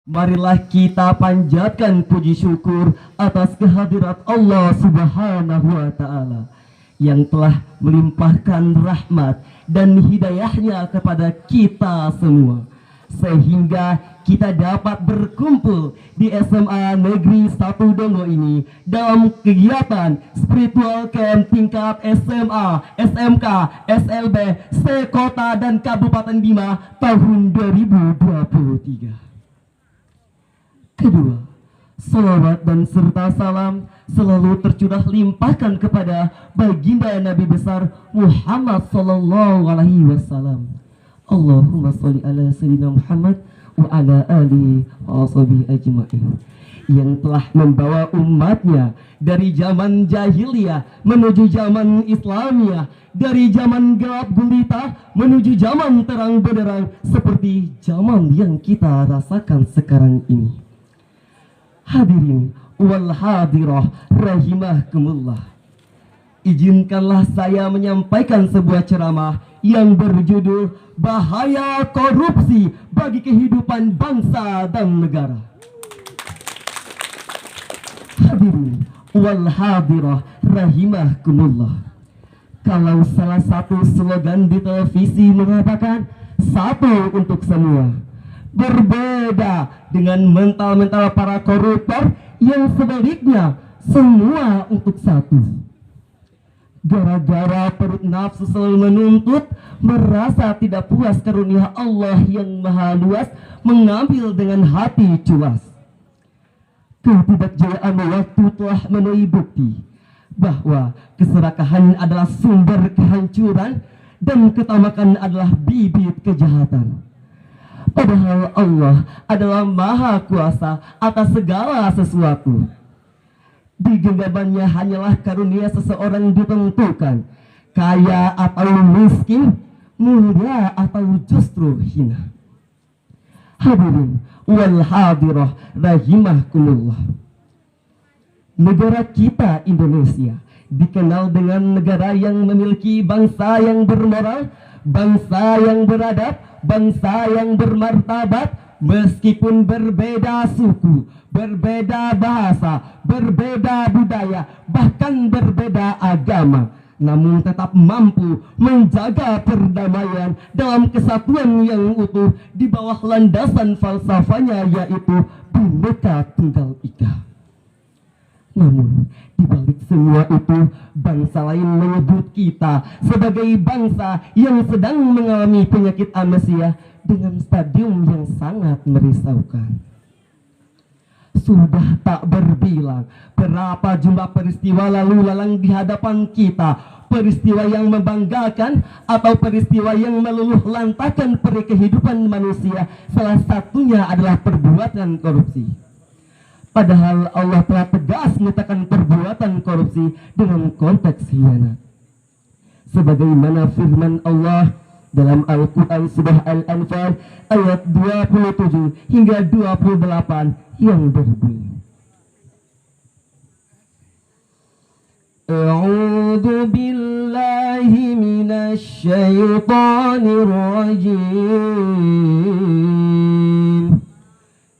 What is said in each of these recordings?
Marilah kita panjatkan puji syukur atas kehadirat Allah Subhanahu wa Ta'ala yang telah melimpahkan rahmat dan hidayahnya kepada kita semua, sehingga kita dapat berkumpul di SMA Negeri 1 Dongo ini dalam kegiatan spiritual camp tingkat SMA, SMK, SLB, se-Kota dan Kabupaten Bima tahun 2023. Kedua, salawat dan serta salam selalu tercurah limpahkan kepada baginda Nabi besar Muhammad sallallahu alaihi wasallam. Allahumma sholli ala sayyidina Muhammad wa ala alihi wa sahbihi ajma'in, yang telah membawa umatnya dari zaman jahiliyah menuju zaman Islamiyah, dari zaman gelap gulita menuju zaman terang benderang seperti zaman yang kita rasakan sekarang ini. Hadirin wal hadirah rahimakumullah, izinkanlah saya menyampaikan sebuah ceramah yang berjudul Bahaya Korupsi bagi Kehidupan Bangsa dan Negara. Hadirin wal hadirah rahimakumullah, kalau salah satu slogan di televisi mengatakan satu untuk semua, berbeda dengan mental-mental para koruptor yang sebaliknya semua untuk satu. Gara-gara perut nafsu selalu menuntut, merasa tidak puas karunia Allah yang maha luas, mengambil dengan hati culas. Ketidakjayaan waktu telah menuai bukti bahwa keserakahan adalah sumber kehancuran dan ketamakan adalah bibit kejahatan. Padahal Allah adalah maha kuasa atas segala sesuatu. Di genggamannya hanyalah karunia seseorang ditentukan, kaya atau miskin, mulia atau justru hina. Hadirin wal hadirah rahimakumullah, negara kita Indonesia dikenal dengan negara yang memiliki bangsa yang bermoral, bangsa yang beradab, bangsa yang bermartabat. Meskipun berbeda suku, berbeda bahasa, berbeda budaya, bahkan berbeda agama, namun tetap mampu menjaga perdamaian dalam kesatuan yang utuh di bawah landasan falsafahnya, yaitu Bhinneka Tunggal Ika. Namun di balik semua itu, bangsa lain menyebut kita sebagai bangsa yang sedang mengalami penyakit amnesia dengan stadium yang sangat merisaukan. Sudah tak berbilang berapa jumlah peristiwa lalu lalang di hadapan kita, peristiwa yang membanggakan atau peristiwa yang meluluh lantakan peri kehidupan manusia. Salah satunya adalah perbuatan korupsi. Padahal Allah telah tegas menyatakan perbuatan korupsi dengan konteks khianat. Sebagaimana firman Allah dalam Al-Quran Surah Al-Anfal ayat 27 hingga 28 yang berbunyi, A'udzu billahi minasy syaithanir rajim.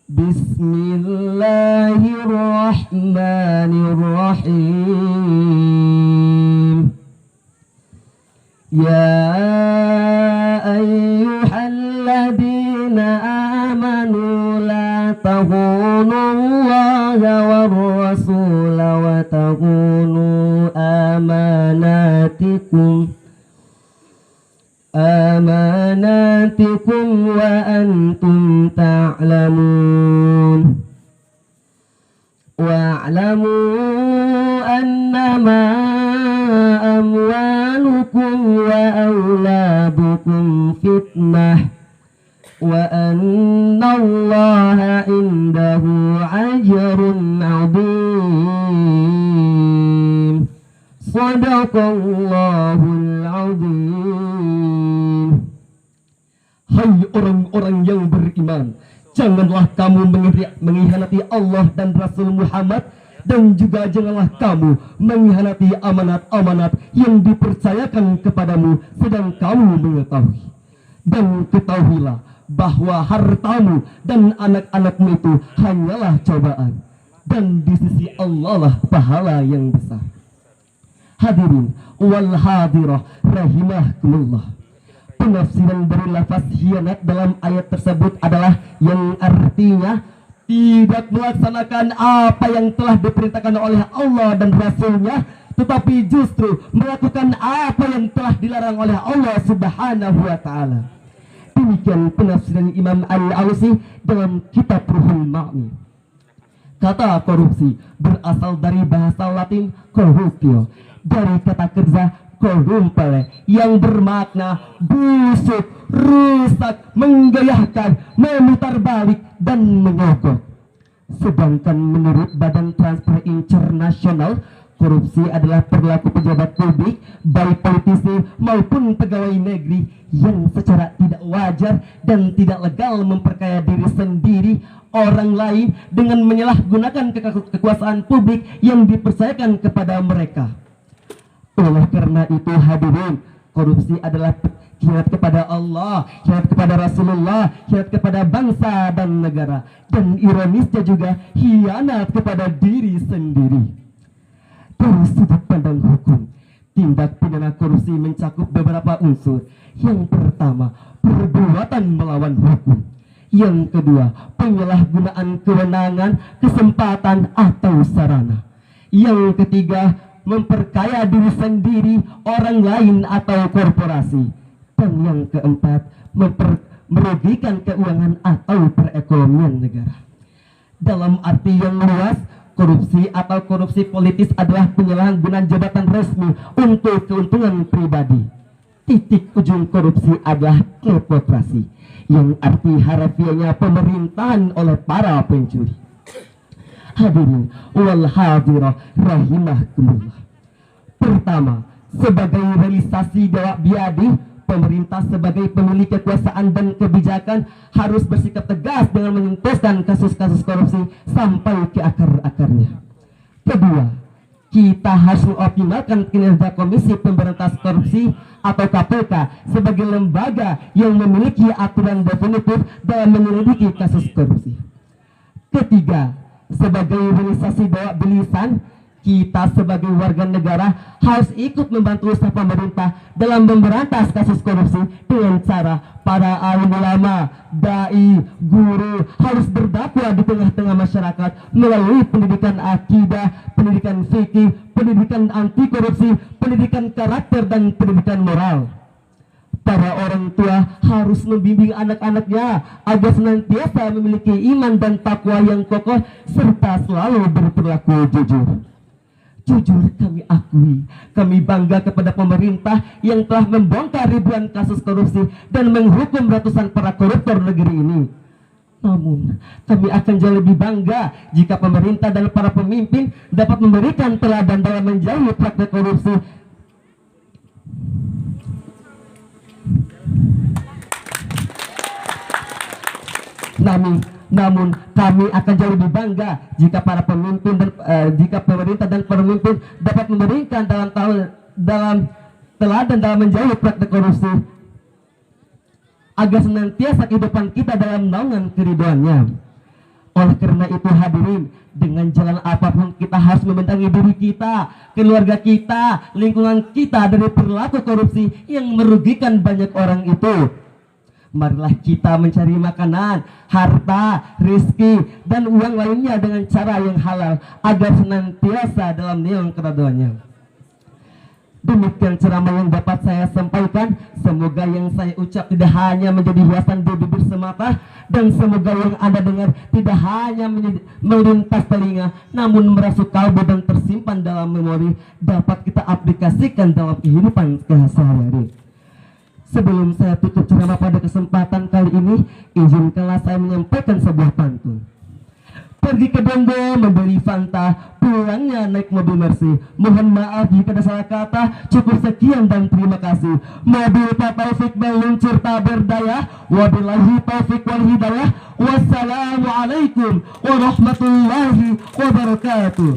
Bismillahirrahmanirrahim. Ya ayyuhalladzina amanu la takhunu-Allaha war-rasula wa takhunu amanatikum wa antum ta'lamun. Wa'lamu annama amwalukum wa auladukum fitnah wa annallaha indahu ajrun 'adzim. Shadaqallahul 'adzim. Hai orang-orang yang beriman, janganlah kamu mengkhianati Allah dan Rasul Muhammad, dan juga janganlah kamu mengkhianati amanat-amanat yang dipercayakan kepadamu sedang kamu mengetahui. Dan ketahuilah bahwa hartamu dan anak-anakmu itu hanyalah cobaan, dan di sisi Allah lah pahala yang besar. Hadirin wal hadirah rahimakumullah. Penafsiran dari lafaz khianat dalam ayat tersebut adalah yang artinya tidak melaksanakan apa yang telah diperintahkan oleh Allah dan Rasulnya, tetapi justru melakukan apa yang telah dilarang oleh Allah Subhanahu wa ta'ala. Demikian penafsiran Imam Al-Alusi dalam kitab Ruhul Ma'ni. Kata korupsi berasal dari bahasa Latin corruptio, dari kata kerja corrumpere yang bermakna busuk, rusak, menggoyahkan, memutar balik, dan menyogok. Sedangkan menurut Badan Transparansi Internasional, korupsi adalah perilaku pejabat publik, baik politisi maupun pegawai negeri, yang secara tidak wajar dan tidak legal memperkaya diri sendiri, orang lain dengan menyalahgunakan kekuasaan publik yang dipercayakan kepada mereka. Oleh karena itu hadirin, korupsi adalah khianat kepada Allah, khianat kepada Rasulullah, khianat kepada bangsa dan negara, dan ironisnya juga khianat kepada diri sendiri. Dari sudut pandang hukum, tindak pidana korupsi mencakup beberapa unsur. Yang pertama, perbuatan melawan hukum. Yang kedua, penyalahgunaan kewenangan, kesempatan atau sarana. Yang ketiga, memperkaya diri sendiri, orang lain atau korporasi. Dan yang keempat, merugikan keuangan atau perekonomian negara. Dalam arti yang luas, korupsi atau korupsi politis adalah penyalahgunaan jabatan resmi untuk keuntungan pribadi. Titik ujung korupsi adalah kleptokrasi, yang arti harafiahnya pemerintahan oleh para pencuri. Hadirin wal hadirah rahimakumullah. Pertama, sebagai realisasi Dewa Biadi, pemerintah sebagai pemilik kekuasaan dan kebijakan harus bersikap tegas dengan menyentuhkan kasus-kasus korupsi sampai ke akar-akarnya. Kedua, kita harus mengoptimalkan kinerja Komisi Pemberantasan Korupsi atau KPK sebagai lembaga yang memiliki aturan definitif dalam menyelidiki kasus korupsi. Ketiga, sebagai realisasi Dewa Bilisan, kita sebagai warga negara harus ikut membantu usaha pemerintah dalam memberantas kasus korupsi dengan cara para alim ulama, dai, guru harus berdakwah di tengah-tengah masyarakat melalui pendidikan akidah, pendidikan fikih, pendidikan anti korupsi, pendidikan karakter, dan pendidikan moral. Para orang tua harus membimbing anak-anaknya agar senantiasa memiliki iman dan takwa yang kokoh serta selalu berperilaku jujur. Jujur kami akui, kami bangga kepada pemerintah yang telah membongkar ribuan kasus korupsi dan menghukum ratusan para koruptor negeri ini. Namun, kami akan jauh lebih bangga jika pemerintah dan para pemimpin dapat memberikan teladan dalam menjauhi praktek korupsi. Namun kami akan jauh lebih bangga jika para pemimpin dan jika pemerintah dan pemimpin dapat memberikan teladan dalam menjauhi praktek korupsi agar senantiasa kehidupan kita dalam naungan keridhoannya. Oleh karena itu hadirin, dengan jalan apapun kita harus membentengi diri kita, keluarga kita, lingkungan kita dari perilaku korupsi yang merugikan banyak orang itu. Marilah kita mencari makanan, harta, rezeki, dan uang lainnya dengan cara yang halal agar senantiasa dalam naungan keridhoannya. Demikian ceramah yang dapat saya sampaikan. Semoga yang saya ucap tidak hanya menjadi hiasan di bibir semata, dan semoga yang Anda dengar tidak hanya melintas telinga, namun merasuk kalbu dan tersimpan dalam memori, dapat kita aplikasikan dalam kehidupan sehari-hari. Sebelum saya tutup ceramah pada kesempatan kali ini, izinkanlah saya menyampaikan sebuah pantun. Pergi ke Bongo membeli Fanta, pulangnya naik mobil Mercy. Mohon maaf jika ada salah kata, cukup sekian dan terima kasih. Mobil Pak Taufik meluncur tak berdaya. Wabillahi taufiq wal hidayah. Wassalamualaikum warahmatullahi wabarakatuh.